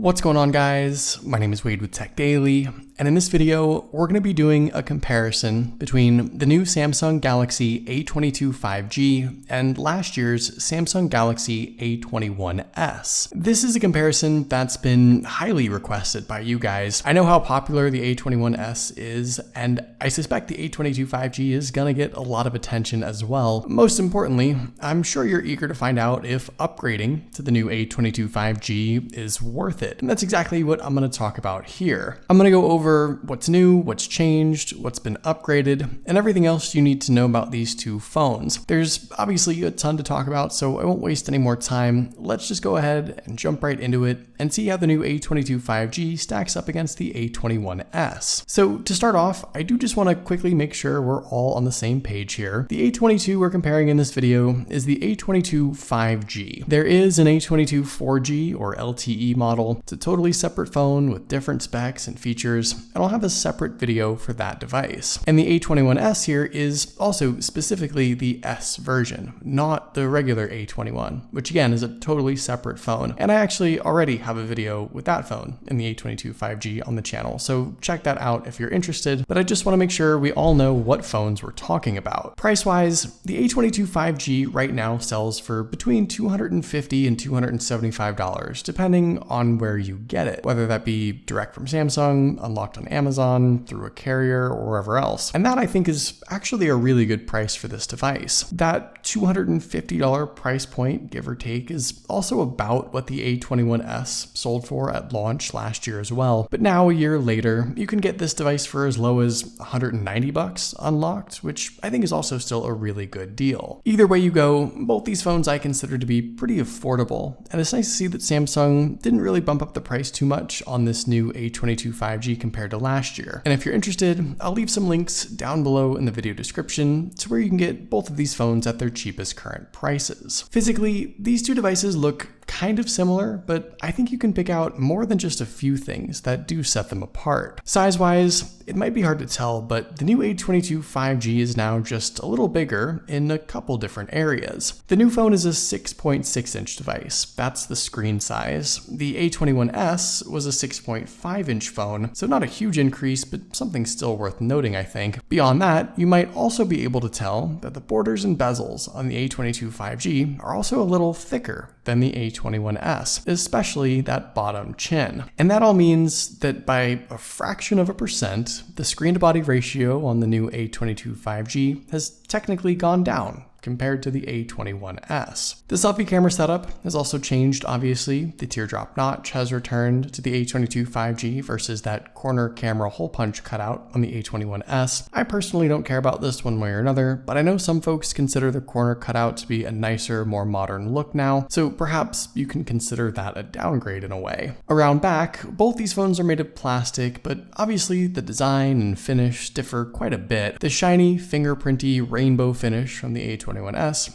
What's going on, guys? My name is Wade with Tech Daily, and in this video, we're going to be doing a comparison between the new Samsung Galaxy A22 5G and last year's Samsung Galaxy A21s. This is a comparison that's been highly requested by you guys. I know how popular the A21s is, and I suspect the A22 5G is going to get a lot of attention as well. Most importantly, I'm sure you're eager to find out if upgrading to the new A22 5G is worth it. And that's exactly what I'm going to talk about here. I'm going to go over what's new, what's changed, what's been upgraded, and everything else you need to know about these two phones. There's obviously a ton to talk about, so I won't waste any more time. Let's just go ahead and jump right into it and see how the new A22 5G stacks up against the A21s. So to start off, I do just want to quickly make sure we're all on the same page here. The A22 we're comparing in this video is the A22 5G. There is an A22 4G or LTE model. It's a totally separate phone with different specs and features, and I'll have a separate video for that device. And the A21s here is also specifically the S version, not the regular A21, which again is a totally separate phone. And I actually already have a video with that phone in the A22 5G on the channel, so check that out if you're interested. But I just want to make sure we all know what phones we're talking about. Price-wise, the A22 5G right now sells for between $250 and $275, depending on where you get it, whether that be direct from Samsung, unlocked on Amazon, through a carrier, or wherever else. And that I think is actually a really good price for this device. That $250 price point, give or take, is also about what the A21s sold for at launch last year as well. But now, a year later, you can get this device for as low as $190 unlocked, which I think is also still a really good deal. Either way you go, both these phones I consider to be pretty affordable, and it's nice to see that Samsung didn't really bump up the price too much on this new A22 5G compared to last year. And if you're interested, I'll leave some links down below in the video description to where you can get both of these phones at their cheapest current prices. Physically, these two devices look kind of similar, but I think you can pick out more than just a few things that do set them apart. Size-wise, it might be hard to tell, but the new A22 5G is now just a little bigger in a couple different areas. The new phone is a 6.6-inch device. That's the screen size. The A21s was a 6.5-inch phone, so not a huge increase, but something still worth noting, I think. Beyond that, you might also be able to tell that the borders and bezels on the A22 5G are also a little thicker than the A21s, especially that bottom chin. And that all means that by a fraction of a percent, the screen-to-body ratio on the new A22 5G has technically gone down compared to the A21s. The selfie camera setup has also changed, obviously. The teardrop notch has returned to the A22 5G versus that corner camera hole punch cutout on the A21s. I personally don't care about this one way or another, but I know some folks consider the corner cutout to be a nicer, more modern look now, so perhaps you can consider that a downgrade in a way. Around back, both these phones are made of plastic, but obviously the design and finish differ quite a bit. The shiny, fingerprinty rainbow finish from the A21s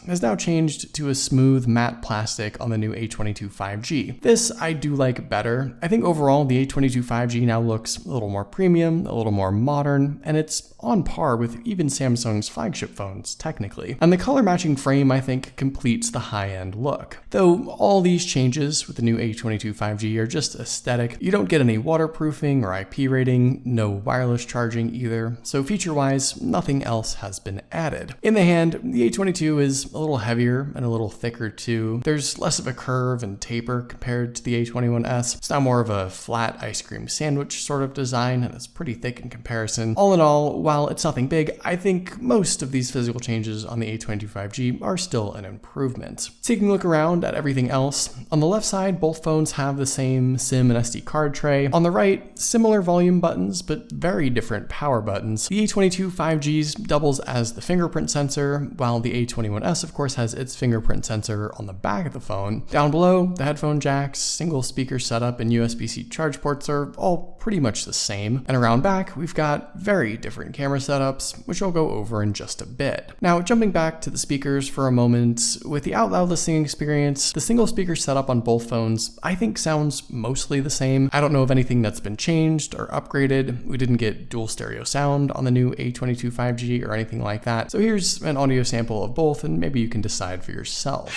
has now changed to a smooth matte plastic on the new A22 5G. This I do like better. I think overall the A22 5G now looks a little more premium, a little more modern, and it's on par with even Samsung's flagship phones, technically. And the color matching frame, I think, completes the high-end look. Though all these changes with the new A22 5G are just aesthetic, you don't get any waterproofing or IP rating, no wireless charging either, so feature-wise, nothing else has been added. In the hand, the A22 is a little heavier and a little thicker too. There's less of a curve and taper compared to the A21s. It's now more of a flat ice cream sandwich sort of design, and it's pretty thick in comparison. All in all, while it's nothing big, I think most of these physical changes on the A22 5G are still an improvement. Taking a look around at everything else, on the left side, both phones have the same SIM and SD card tray. On the right, similar volume buttons, but very different power buttons. The A22 5G doubles as the fingerprint sensor, while the A21s, of course, has its fingerprint sensor on the back of the phone. Down below, the headphone jacks, single speaker setup, and USB-C charge ports are all pretty much the same. And around back, we've got very different camera setups, which I'll go over in just a bit. Now, jumping back to the speakers for a moment, with the out loud listening experience, the single speaker setup on both phones, I think sounds mostly the same. I don't know of anything that's been changed or upgraded. We didn't get dual stereo sound on the new A22 5G or anything like that. So here's an audio sample of both, and maybe you can decide for yourself.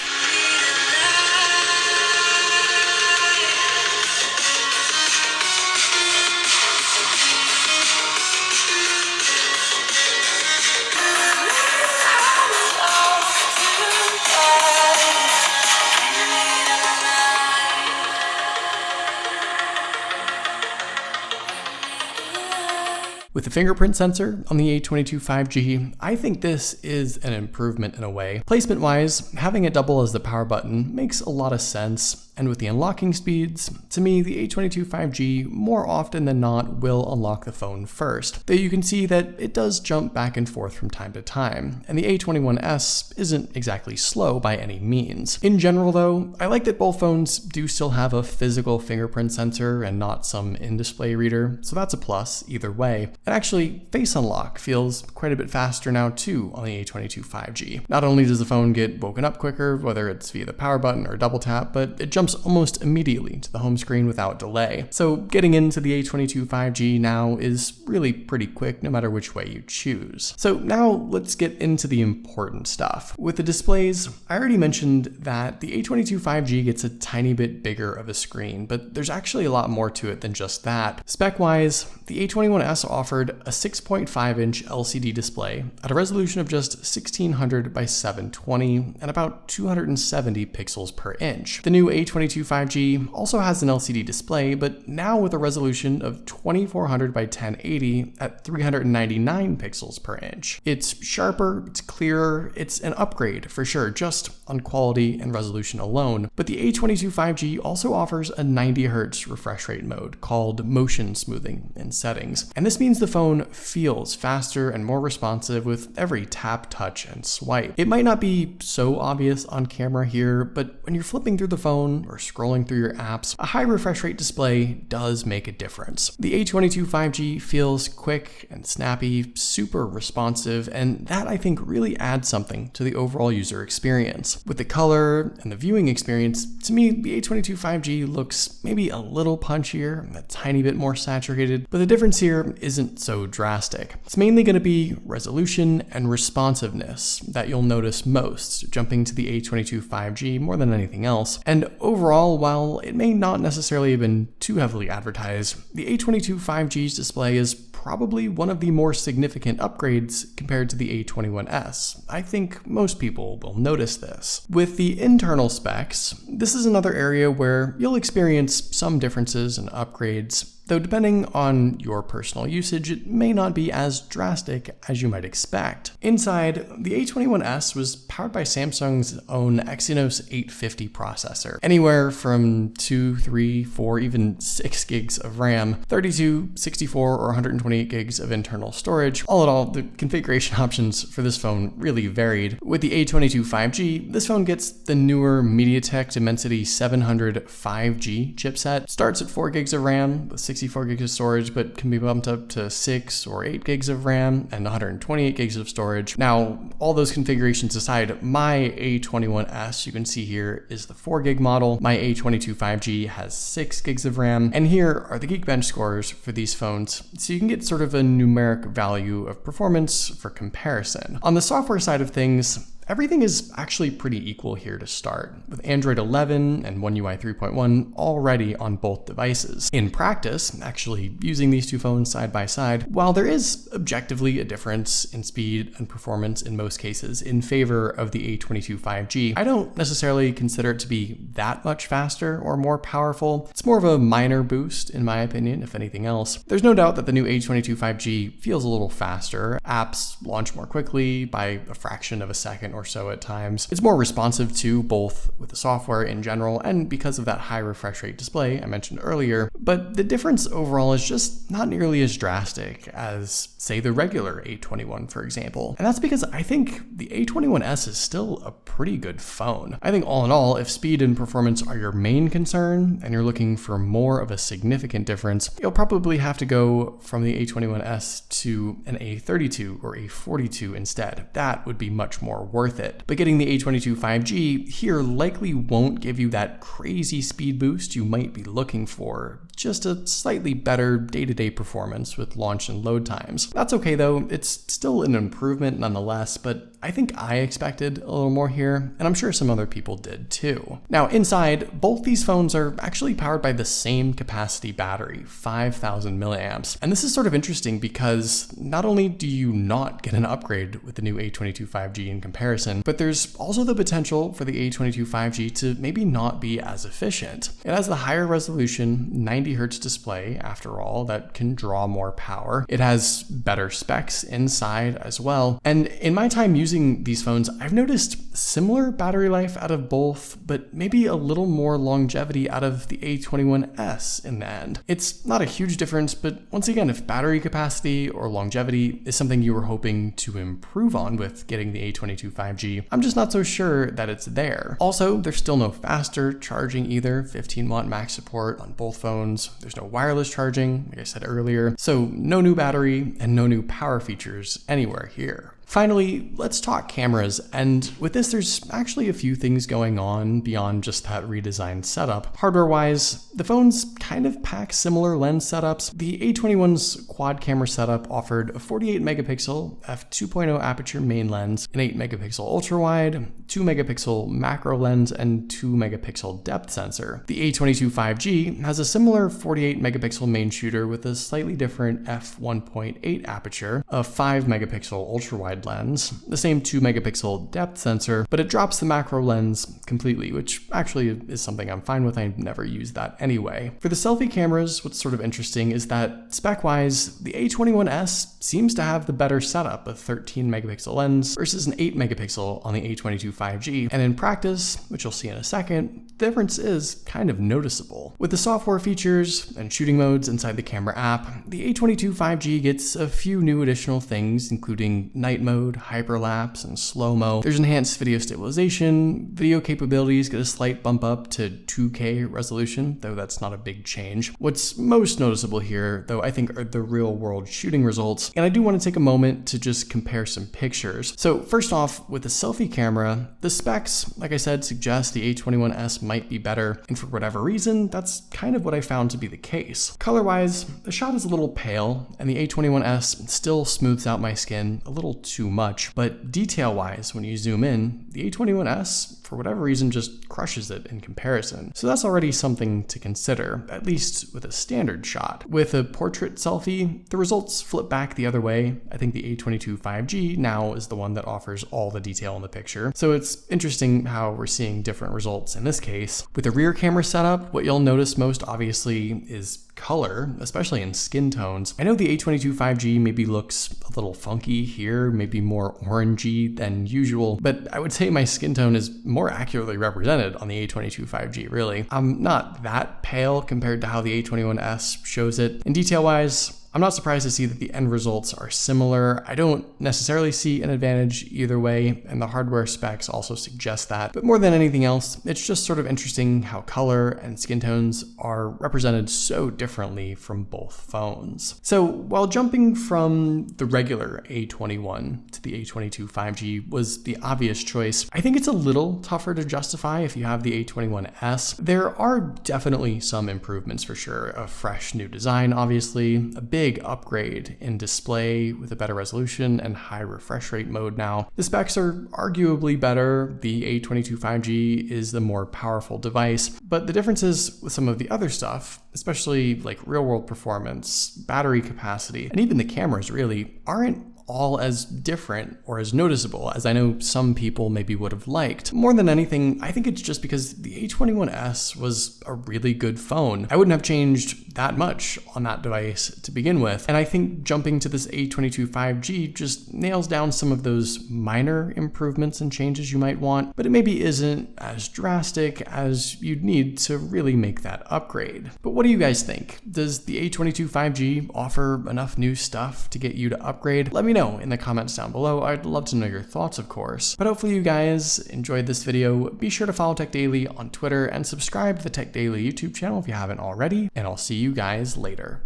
With the fingerprint sensor on the A22 5G, I think this is an improvement in a way. Placement-wise, having it double as the power button makes a lot of sense, and with the unlocking speeds, to me, the A22 5G more often than not will unlock the phone first, though you can see that it does jump back and forth from time to time, and the A21s isn't exactly slow by any means. In general though, I like that both phones do still have a physical fingerprint sensor and not some in-display reader, so that's a plus either way. And actually, Face Unlock feels quite a bit faster now too on the A22 5G. Not only does the phone get woken up quicker, whether it's via the power button or double tap, but it jumps almost immediately to the home screen without delay. So getting into the A22 5G now is really pretty quick no matter which way you choose. So now let's get into the important stuff. With the displays, I already mentioned that the A22 5G gets a tiny bit bigger of a screen, but there's actually a lot more to it than just that. Spec-wise, the A21s offered a 6.5-inch LCD display at a resolution of just 1600 by 720 and about 270 pixels per inch. The new A22 5G also has an LCD display, but now with a resolution of 2400 by 1080 at 399 pixels per inch. It's sharper, it's clearer, it's an upgrade for sure, just on quality and resolution alone. But the A22 5G also offers a 90 Hz refresh rate mode called motion smoothing in settings. And this means the phone feels faster and more responsive with every tap, touch, and swipe. It might not be so obvious on camera here, but when you're flipping through the phone or scrolling through your apps, a high refresh rate display does make a difference. The A22 5G feels quick and snappy, super responsive, and that I think really adds something to the overall user experience. With the color and the viewing experience, to me, the A22 5G looks maybe a little punchier, a tiny bit more saturated, but the difference here isn't so drastic. It's mainly going to be resolution and responsiveness that you'll notice most, jumping to the A22 5G more than anything else. And overall, while it may not necessarily have been too heavily advertised, the A22 5G's display is probably one of the more significant upgrades compared to the A21s. I think most people will notice this. With the internal specs, this is another area where you'll experience some differences and upgrades, though depending on your personal usage, it may not be as drastic as you might expect. Inside, the A21s was powered by Samsung's own Exynos 850 processor. Anywhere from 2, 3, 4, even 6 gigs of RAM, 32, 64, or 128 gigs of internal storage. All in all, the configuration options for this phone really varied. With the A22 5G, this phone gets the newer MediaTek Dimensity 700 5G chipset. Starts at 4 gigs of RAM with 64 gigs of storage, but can be bumped up to 6 or 8 gigs of RAM and 128 gigs of storage. Now, all those configurations aside, my A21s, you can see here, is the 4 gig model. My A22 5G has 6 gigs of RAM, and here are the Geekbench scores for these phones, so you can get sort of a numeric value of performance for comparison. On the software side of things, everything is actually pretty equal here to start, with Android 11 and One UI 3.1 already on both devices. In practice, actually using these two phones side by side, while there is objectively a difference in speed and performance in most cases in favor of the A22 5G, I don't necessarily consider it to be that much faster or more powerful. It's more of a minor boost, in my opinion, if anything else. There's no doubt that the new A22 5G feels a little faster. Apps launch more quickly by a fraction of a second or so at times. It's more responsive too, both with the software in general and because of that high refresh rate display I mentioned earlier, but the difference overall is just not nearly as drastic as, say, the regular A21, for example. And that's because I think the A21s is still a pretty good phone. I think all in all, if speed and performance are your main concern and you're looking for more of a significant difference, you'll probably have to go from the A21s to an A32 or A42 instead. That would be much more worth it. But getting the A22 5G here likely won't give you that crazy speed boost you might be looking for, just a slightly better day-to-day performance with launch and load times. That's okay though, it's still an improvement nonetheless, but I think I expected a little more here, and I'm sure some other people did too. Now inside, both these phones are actually powered by the same capacity battery, 5,000 milliamps. And this is sort of interesting because not only do you not get an upgrade with the new A22 5G in comparison, comparison, but there's also the potential for the A22 5G to maybe not be as efficient. It has the higher resolution 90Hz display, after all, that can draw more power. It has better specs inside as well. And in my time using these phones, I've noticed similar battery life out of both, but maybe a little more longevity out of the A21s in the end. It's not a huge difference, but once again, if battery capacity or longevity is something you were hoping to improve on with getting the A22 5G, I'm just not so sure that it's there. Also, there's still no faster charging either, 15-watt max support on both phones. There's no wireless charging, like I said earlier, so no new battery and no new power features anywhere here. Finally, let's talk cameras, and with this there's actually a few things going on beyond just that redesigned setup. Hardware-wise, the phones kind of pack similar lens setups. The A21's quad camera setup offered a 48 megapixel f2.0 aperture main lens, an 8 megapixel ultra-wide, 2 megapixel macro lens, and 2 megapixel depth sensor. The A22 5G has a similar 48 megapixel main shooter with a slightly different f1.8 aperture, a 5 megapixel ultra-wide lens, the same 2 megapixel depth sensor, but it drops the macro lens completely, which actually is something I'm fine with. I never use that anyway. For the selfie cameras, what's sort of interesting is that spec-wise, the A21s seems to have the better setup, a 13 megapixel lens versus an 8 megapixel on the A22 5G. And in practice, which you'll see in a second, the difference is kind of noticeable. With the software features and shooting modes inside the camera app, the A22 5G gets a few new additional things, including night mode, hyperlapse, and slow-mo. There's enhanced video stabilization, video capabilities get a slight bump up to 2K resolution, though that's not a big change. What's most noticeable here, though, I think are the real-world shooting results, and I do want to take a moment to just compare some pictures. So first off, with the selfie camera, the specs, like I said, suggest the A21s might be better, and for whatever reason, that's kind of what I found to be the case. Color-wise, the shot is a little pale, and the A21s still smooths out my skin a little too much, but detail-wise, when you zoom in, the A21s, for whatever reason, just crushes it in comparison. So that's already something to consider, at least with a standard shot. With a portrait selfie, the results flip back the other way. I think the A22 5G now is the one that offers all the detail in the picture. So it's interesting how we're seeing different results in this case. With the rear camera setup, what you'll notice most obviously is color, especially in skin tones. I know the A22 5G maybe looks a little funky here, maybe more orangey than usual, but I would say my skin tone is more accurately represented on the A22 5G, really. I'm not that pale compared to how the A21s shows it. And detail-wise, I'm not surprised to see that the end results are similar. I don't necessarily see an advantage either way, and the hardware specs also suggest that. But more than anything else, it's just sort of interesting how color and skin tones are represented so differently from both phones. So while jumping from the regular A21 to the A22 5G was the obvious choice, I think it's a little tougher to justify if you have the A21s. There are definitely some improvements for sure. A fresh new design, obviously, a big upgrade in display with a better resolution and high refresh rate mode now. The specs are arguably better. The A22 5G is the more powerful device, but the differences with some of the other stuff, especially like real-world performance, battery capacity, and even the cameras really aren't all as different or as noticeable as I know some people maybe would have liked. More than anything, I think it's just because the A21s was a really good phone. I wouldn't have changed that much on that device to begin with, and I think jumping to this A22 5G just nails down some of those minor improvements and changes you might want, but it maybe isn't as drastic as you'd need to really make that upgrade. But what do you guys think? Does the A22 5G offer enough new stuff to get you to upgrade? Let me know in the comments down below. I'd love to know your thoughts, of course. But hopefully you guys enjoyed this video. Be sure to follow Tech Daily on Twitter and subscribe to the Tech Daily YouTube channel if you haven't already, and I'll see you guys later.